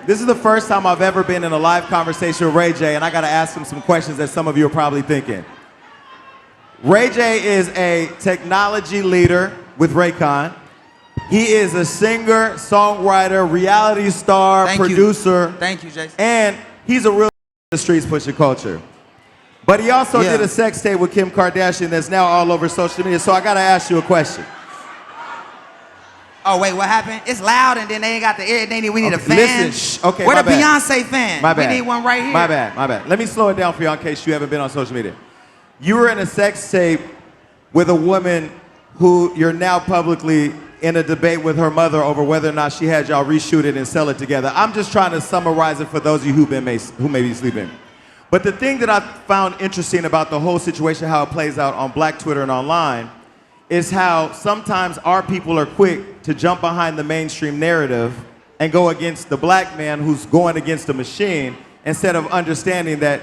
This is the first time I've ever been in a live conversation with Ray J, and I gotta ask him some questions that some of you are probably thinking. Ray J is a technology leader with Raycon. He is a singer, songwriter, reality star, producer. Thank you, Jason. And he's a real the streets pushing culture. But he also did a sex tape with Kim Kardashian that's now all over social media. So I gotta ask you a question. Oh wait, what happened? It's loud and then they ain't got the ear. We need a fan. Listen, okay, where my the bad. Beyonce fan? My bad. We need one right here. My bad. Let me slow it down for you in case you haven't been on social media. You were in a sex tape with a woman who you're now publicly in a debate with her mother over whether or not she had y'all reshoot it and sell it together. I'm just trying to summarize it for those of you who may be sleeping. But the thing that I found interesting about the whole situation, how it plays out on Black Twitter and online, is how sometimes our people are quick to jump behind the mainstream narrative and go against the black man who's going against the machine instead of understanding that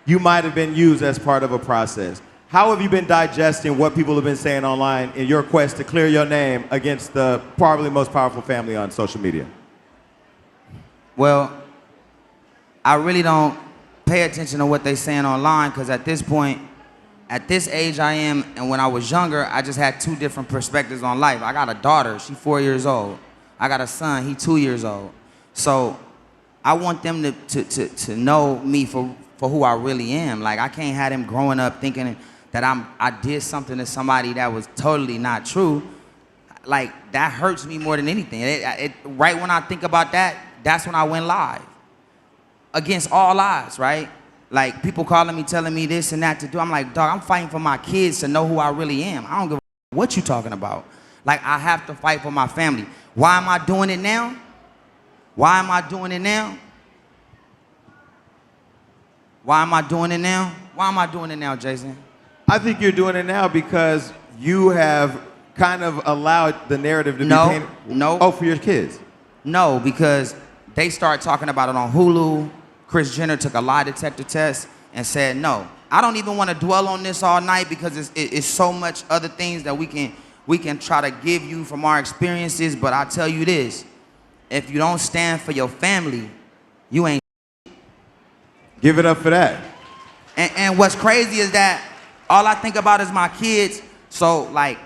you might have been used as part of a process. How have you been digesting what people have been saying online in your quest to clear your name against the probably most powerful family on social media? Well, I really don't pay attention to what they're saying online because at this point, at this age I am, and when I was younger, I just had two different perspectives on life. I got a daughter, she's 4 years old. I got a son, he's 2 years old. So I want them to know me for who I really am. Like I can't have them growing up thinking that I did something to somebody that was totally not true. Like that hurts me more than anything. Right when I think about that, that's when I went live. Against all odds, right? Like people calling me, telling me this and that to do. I'm like, dog, I'm fighting for my kids to know who I really am. I don't give a what you talking about. Like I have to fight for my family. Why am I doing it now? Why am I doing it now? Why am I doing it now? Why am I doing it now, Jason? I think you're doing it now because you have kind of allowed the narrative to be painted. No. Oh, for your kids? No, because they start talking about it on Hulu. Kris Jenner took a lie detector test and said no. I don't even want to dwell on this all night because it's so much other things that we can try to give you from our experiences, but I tell you this, if you don't stand for your family, you ain't. Give it up for that. And what's crazy is that all I think about is my kids, so like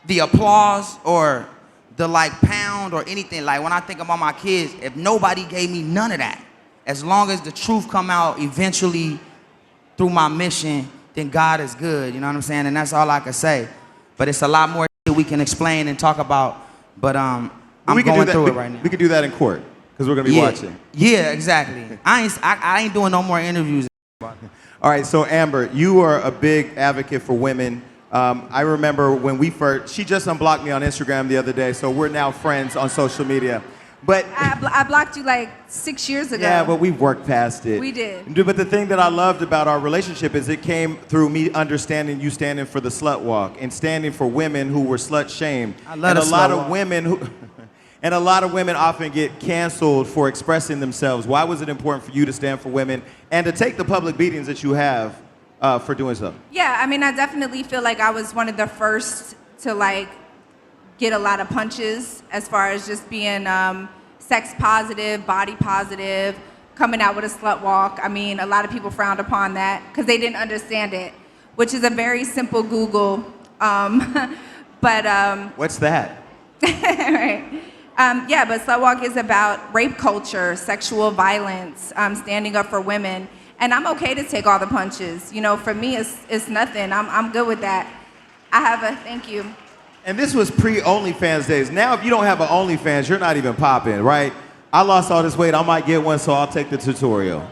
the applause or the like pound or anything, like when I think about my kids, if nobody gave me none of that, as long as the truth come out eventually through my mission, then God is good, you know what I'm saying? And that's all I can say. But it's a lot more we can explain and talk about, but I'm going through it right now. We could do that in court, because we're going to be watching. Yeah, exactly. I ain't doing no more interviews. All right, so Amber, you are a big advocate for women. I remember when we first, she just unblocked me on Instagram the other day, so we're now friends on social media. But I blocked you like 6 years ago. Yeah, but we've worked past it. We did. But the thing that I loved about our relationship is it came through me understanding you standing for the slut walk and standing for women who were slut shamed. I love the slut walk. And a lot of women often get canceled for expressing themselves. Why was it important for you to stand for women and to take the public beatings that you have for doing so? Yeah, I mean, I definitely feel like I was one of the first to like get a lot of punches as far as just being sex positive, body positive, coming out with a slut walk. I mean, a lot of people frowned upon that because they didn't understand it, which is a very simple Google. What's that? Right. Yeah, but slut walk is about rape culture, sexual violence, standing up for women. And I'm okay to take all the punches. You know, for me, it's nothing. I'm good with that. Thank you. And this was pre-OnlyFans days. Now, if you don't have an OnlyFans, you're not even popping, right? I lost all this weight. I might get one, so I'll take the tutorial.